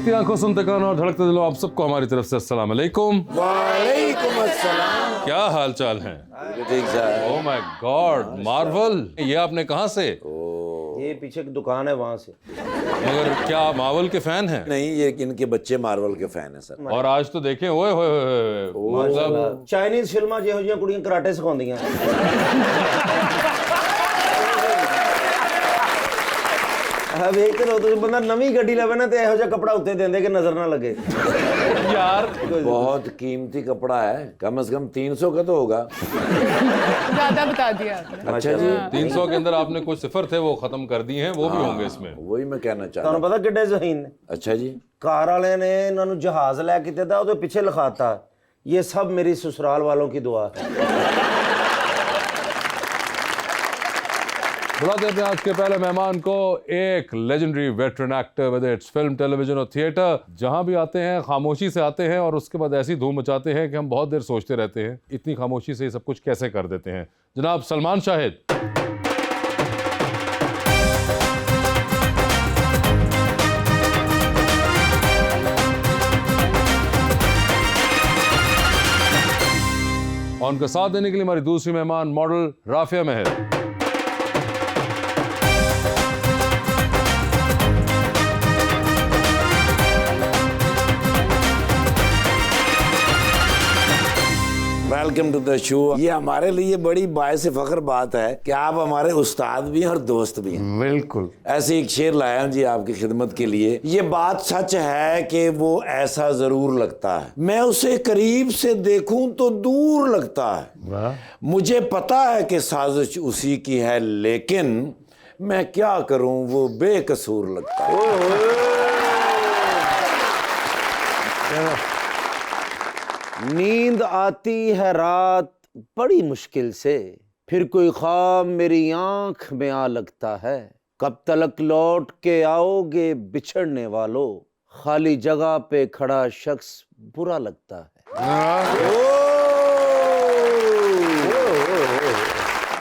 देखती आंखों, सुनते कान और धड़कते दिलों, आप सबको हमारी तरफ से अस्सलाम वालेकुम। वालेकुम अस्सलाम। क्या हाल चाल है? ठीक sir. Oh my God, Marvel, ये आपने कहाँ से? ये पीछे की दुकान है वहां से। मगर क्या आप मार्वल के फैन हैं? नहीं, ये इनके बच्चे मार्वल के फैन हैं सर। और आज तो देखें, ओए होए होए, मतलब चाइनीज फिल्मां ਜਿਹੋ ਜਿਹੀਆਂ ਕੁੜੀਆਂ ਕਰਾਟੇ ਸਿਖਾਉਂਦੀਆਂ। हाँ वेखते रहो तो बंदा नवी गड्डी लवे ना तो ਇਹੋ ਜਿਹਾ कपड़ा उत्ते देंदे कि नजर ना लगे। यार बहुत कीमती कपड़ा है, कम से कम 300 का तो होगा। ज्यादा बता दिया आपने। अच्छा जी, 300 के अंदर आपने कुछ सिफर थे वो खत्म कर दिए हैं, वो भी होंगे इसमें। वही मैं कहना चाह रहा ਤੁਹਾਨੂੰ हूँ। ਪਤਾ ਕਿੱਡੇ ਜ਼ਹੀਨ ਨੇ? अच्छा जी, ਕਾਰ ਵਾਲਿਆਂ ਨੇ ਇਹਨਾਂ ਨੂੰ ਜਹਾਜ਼ ਲੈ ਕੇ ਦਿੱਤਾ, ਉਹਦੇ ਪਿੱਛੇ ਲਿਖਾਤਾ ये सब मेरी ससुराल वालों की दुआ है। बुला देते हैं आज के पहले मेहमान को, एक legendary veteran actor with its film, television और थिएटर। जहां भी आते हैं खामोशी से आते हैं और उसके बाद ऐसी धूम मचाते हैं कि हम बहुत देर सोचते रहते हैं इतनी खामोशी से ये सब कुछ कैसे कर देते हैं। जनाब सलमान शाहिद। और उनका साथ देने के लिए हमारी दूसरी मेहमान model Rafia Mehr. Welcome to the show. ये हमारे लिए बड़ी बायस फख्र बात है कि आप हमारे उस्ताद भी हैं और दोस्त भी हैं। बिल्कुल। ऐसे एक शेर लाया हूं जी आपकी खिदमत के लिए। ये बात सच है कि वो ऐसा जरूर लगता है, मैं उसे करीब से देखूं तो दूर लगता है। वाह। मुझे पता है कि साजिश उसी की है, लेकिन मैं क्या करूं वो बेकसूर लगता है। नींद आती है रात बड़ी मुश्किल से, फिर कोई ख्वाब मेरी आंख में आ लगता है। कब तलक लौट के आओगे बिछड़ने वालों, खाली जगह पे खड़ा शख्स बुरा लगता है।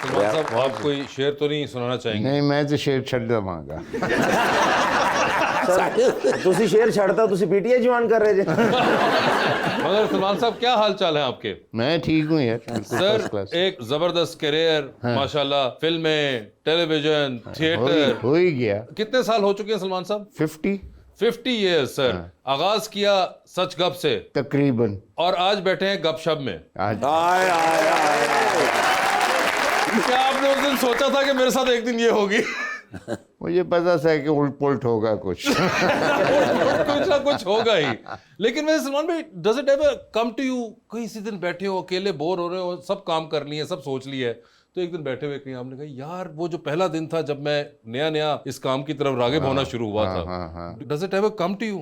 सलमान साहब, आप कोई शेर तो नहीं सुनाना चाहेंगे? नहीं, मैं तो शेर छड़ दवांगा। तुसी शेर छड़ता तुसी पीटीआई ज्वाइन कर रहे थे। मगर सलमान साहब, क्या हाल चाल है आपके? मैं ठीक हूँ यार, फर्स्ट सर, क्लास। एक जबरदस्त करियर, माशाल्लाह, फिल्में, टेलीविजन, थिएटर, हो ही गया। कितने साल हो चुके हैं सलमान साहब? 50 इयर्स सर। आगाज किया सच गप से तकरीबन, और आज बैठे हैं गपशप में। आज आय आय आय। क्या आपने उस दिन सोचा था कि मेरे साथ एक दिन ये होगी? मुझे पता था कि उल्ट पुल्ट होगा कुछ। कुछ ना कुछ होगा ही। लेकिन वैसे सलमान भाई, does it ever come to you, किसी दिन बैठे हो अकेले, बोर हो रहे हो, सब काम कर लिए, सब सोच लिए, तो एक दिन बैठे हुए कहीं आपने कहा यार वो जो पहला दिन था जब मैं नया नया इस काम की तरफ रागिब होना शुरू हुआ था, does it ever come to you,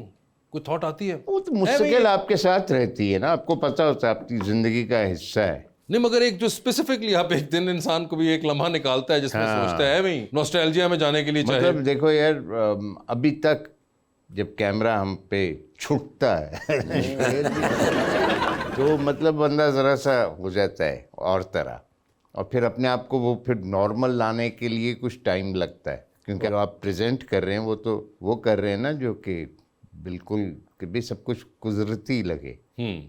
कोई थॉट आती है? वो तो मुश्किल आपके साथ रहती है ना, आपको पता होता है आपकी जिंदगी का हिस्सा है। नहीं, मगर एक जो स्पेसिफिकली आप एक दिन इंसान को भी एक लम्हा निकालता है जिसमें सोचता है भाई नॉस्टैल्जिया में जाने के लिए चाहे। मतलब देखो यार, अभी तक जब कैमरा हम पे छूटता है तो मतलब बंदा ज़रा सा हो जाता है और तरह, और फिर अपने आप को वो फिर नॉर्मल लाने के लिए कुछ टाइम लगता है, क्योंकि आप प्रेजेंट कर रहे हैं वो तो वो कर रहे हैं ना जो कि बिल्कुल कि भी सब कुछ कुदरती लगे,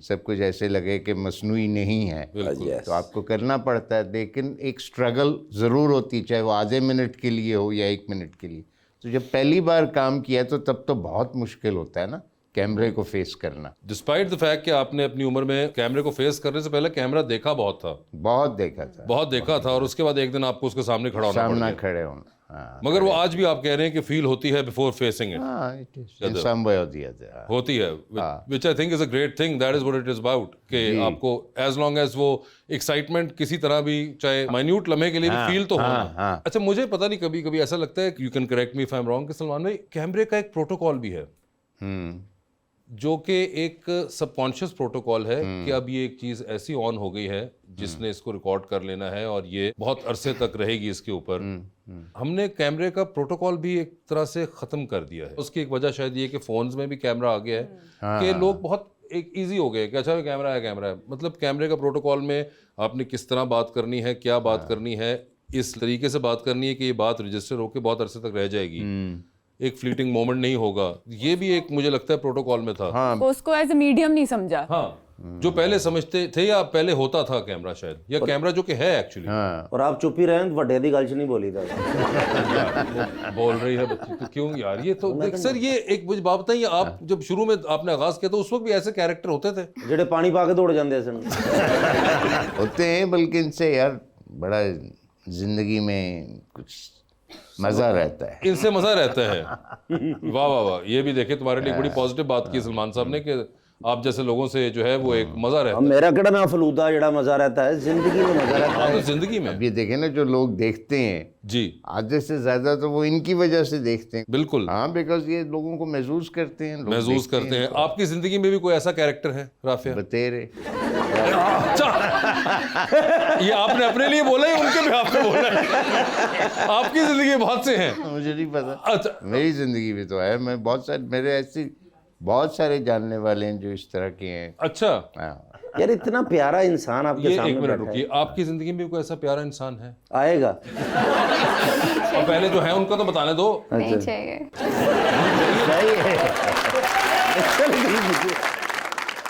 सब कुछ ऐसे लगे कि मसनूई नहीं है, तो आपको करना पड़ता है। लेकिन एक स्ट्रगल ज़रूर होती, चाहे वो आधे मिनट के लिए हो या 1 मिनट के लिए। तो जब पहली बार काम किया तो तब तो बहुत मुश्किल होता है ना कैमरे को फेस करना। डिस्पाइट द फैक्ट कि आपने अपनी उम्र में कैमरे को फेस करने से पहले कैमरा देखा बहुत था, बहुत देखा था, और उसके बाद एक दिन आपको उसके सामने खड़ा होना पड़ गया। खड़े होना। हाँ, मगर वो आज भी आप कह रहे हैं कि फील होती है बिफोर फेसिंग इट। हाँ, it is in some way or the other, हाँ। होती है, which I think is a great thing, that is what it is about, कि आपको as long as वो एक्साइटमेंट किसी तरह भी, चाहे माइन्यूट लम्हे के लिए भी फील तो होना। अच्छा, मुझे पता नहीं, कभी कभी ऐसा लगता है, you can correct me if I am wrong, कि सलमान भाई कैमरे का एक प्रोटोकॉल भी है जो कि एक सबकॉन्शियस प्रोटोकॉल है कि अब ये एक चीज़ ऐसी ऑन हो गई है जिसने इसको रिकॉर्ड कर लेना है और ये बहुत अरसे तक रहेगी इसके ऊपर। हमने कैमरे का प्रोटोकॉल भी एक तरह से ख़त्म कर दिया है। उसकी एक वजह शायद ये कि फ़ोन्स में भी कैमरा आ गया है कि लोग बहुत एक इजी हो गए कि अच्छा कैमरा है, मतलब कैमरे का प्रोटोकॉल में आपने किस तरह बात करनी है, क्या बात करनी है, इस तरीके से बात करनी है कि ये बात रजिस्टर होकर बहुत अरसे तक रह जाएगी। एक फ्लीटिंग मोमेंट नहीं होगा, ये भी एक मुझे लगता है प्रोटोकॉल में था। हाँ वो उसको एज ए मीडियम नहीं समझा। हाँ, जो पहले समझते थे या पहले होता था कैमरा शायद, या कैमरा जो कि है एक्चुअली। हाँ और आप चुप ही रहे वड्डे दी गल च नहीं बोली था। बोल रही है बच्ची तो क्यों यार, ये तो देख सर, ये एक मुझे बात बताइए, आप जब शुरू में आपने आगाज किया तो उस वक्त भी ऐसे कैरेक्टर होते थे? जेडे पानी पा के दौड़ जाते सन। होते हैं, बल्कि इनसे यार बड़ा जिंदगी में कुछ मजा रहता है। इनसे मजा रहता है। वाह वाह वाह, ये भी देखे तुम्हारे लिए बड़ी पॉजिटिव बात की सलमान साहब ने कि आप जैसे लोगों से जो है वो एक मजा रहता है। मेरा केड़ा ना फलूदा जेड़ा मजा रहता है, जिंदगी में मजा रहता हाँ, है। तो जिंदगी में अब ये देखें ना, जो लोग देखते हैं जी आधे से ज्यादा तो वो इनकी वजह से देखते हैं। बिल्कुल हाँ, बिकॉज ये लोगों को महसूस करते हैं, लोग महसूस देखते करते हैं। आपकी जिंदगी में भी कोई ऐसा कैरेक्टर है राफिया? बतेरे। अच्छा, ये आपने अपने लिए बोला है, उनके भी आपने बोला है? आपकी जिंदगी में बहुत से हैं। मुझे नहीं पता, अच्छा, मेरी जिंदगी में तो है। मैं बहुत सारे, मेरे ऐसे बहुत सारे जानने वाले हैं जो इस तरह के हैं। अच्छा, हाँ। यार इतना प्यारा इंसान आपके ये सामने एक मिनट बैठा है। रुकिए, आपकी जिंदगी में भी कोई ऐसा प्यारा इंसान है? आएगा। और पहले जो है उनका तो बताने दो। नहीं चाहिए। सही है।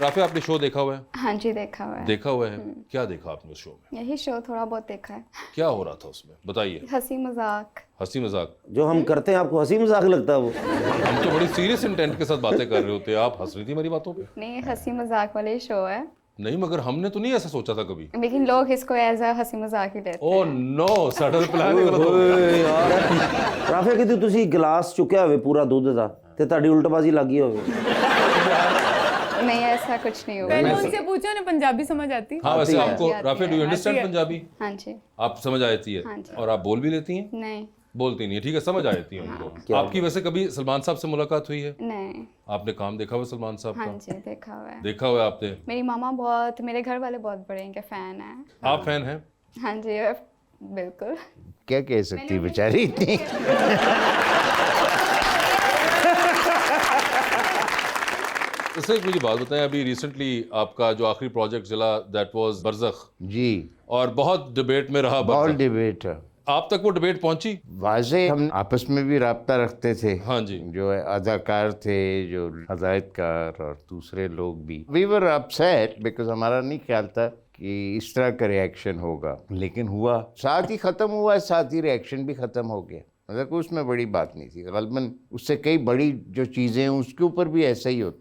राफिया, आपने शो देखा हुआ है? हाँ जी, देखा हुआ है। देखा हुआ है, क्या देखा आपने उस शो में? यही शो थोड़ा बहुत देखा है। क्या हो रहा था उसमें, बताइए। हंसी मजाक। हंसी मजाक? जो हम करते हैं आपको हंसी मजाक लगता है वो? हम तो बड़ी सीरियस इंटेंट के साथ बातें कर रहे होते हैं, आप हंस रही थी हमारी बातों पे। नहीं, हंसी मजाक वाले शो है, नहीं, मगर हमने तो नहीं ऐसा सोचा था कभी। लेकिन लोग इसको एज अ हंसी मजाक ही लेते ओ नो, सटल प्लान ही गलत हो गया। ਓਏ ਯਾਰ ਰਾਫੇ ਕਿਤੇ ਤੁਸੀਂ ਗਲਾਸ ਚੁੱਕਿਆ ਹੋਵੇ ਪੂਰਾ ਦੁੱਧ ਦਾ ਤੇ ਤੁਹਾਡੀ ਉਲਟਬਾਜ਼ੀ ਲੱਗੀ ਹੋਵੇ। हैं। नहीं, ऐसा कुछ नहीं होगा। पहले उनसे पूछो ना, पंजाबी समझ आती? हाँ, वैसे आती है। आपको आती Rafia, do you understand Punjabi? हाँ जी। आप समझ आती है? हाँ जी। और आप बोल भी लेती हैं? नहीं बोलती नहीं है, ठीक है, समझ आती है उनको। आपकी वैसे कभी सलमान साहब से मुलाकात हुई है? नहीं। आपने काम देखा हुआ सलमान साहब हाँ का? जी, देखा हुआ है। देखा हुआ है आपने? मेरी मामा बहुत, मेरे घर वाले बहुत बड़े इनके फैन हैं। आप फैन हैं? हाँ जी, बिल्कुल। क्या कह सकती बेचारी इतनी। इससे एक मुझे बात बताएं, अभी रिसेंटली आपका जो आखिरी प्रोजेक्ट चला दैट वाज बरज़ख, जी, और बहुत डिबेट में रहा बहुत बरज़ख। डिबेट है। आप तक वो डिबेट पहुंची? वाजे हम आपस में भी राब्ता रखते थे। हाँ जी। जो अदाकार थे, जो हदायतकार और दूसरे लोग भी, वी वर अपसेट बिकॉज हमारा नहीं ख्याल था कि इस तरह का रिएक्शन होगा, लेकिन हुआ। साथ ही ख़त्म हुआ, साथ ही रिएक्शन भी ख़त्म हो गया। मतलब उसमें बड़ी बात नहीं थी। गलबन उससे कई बड़ी जो चीज़ें हैं उसके ऊपर भी ऐसा ही होता है।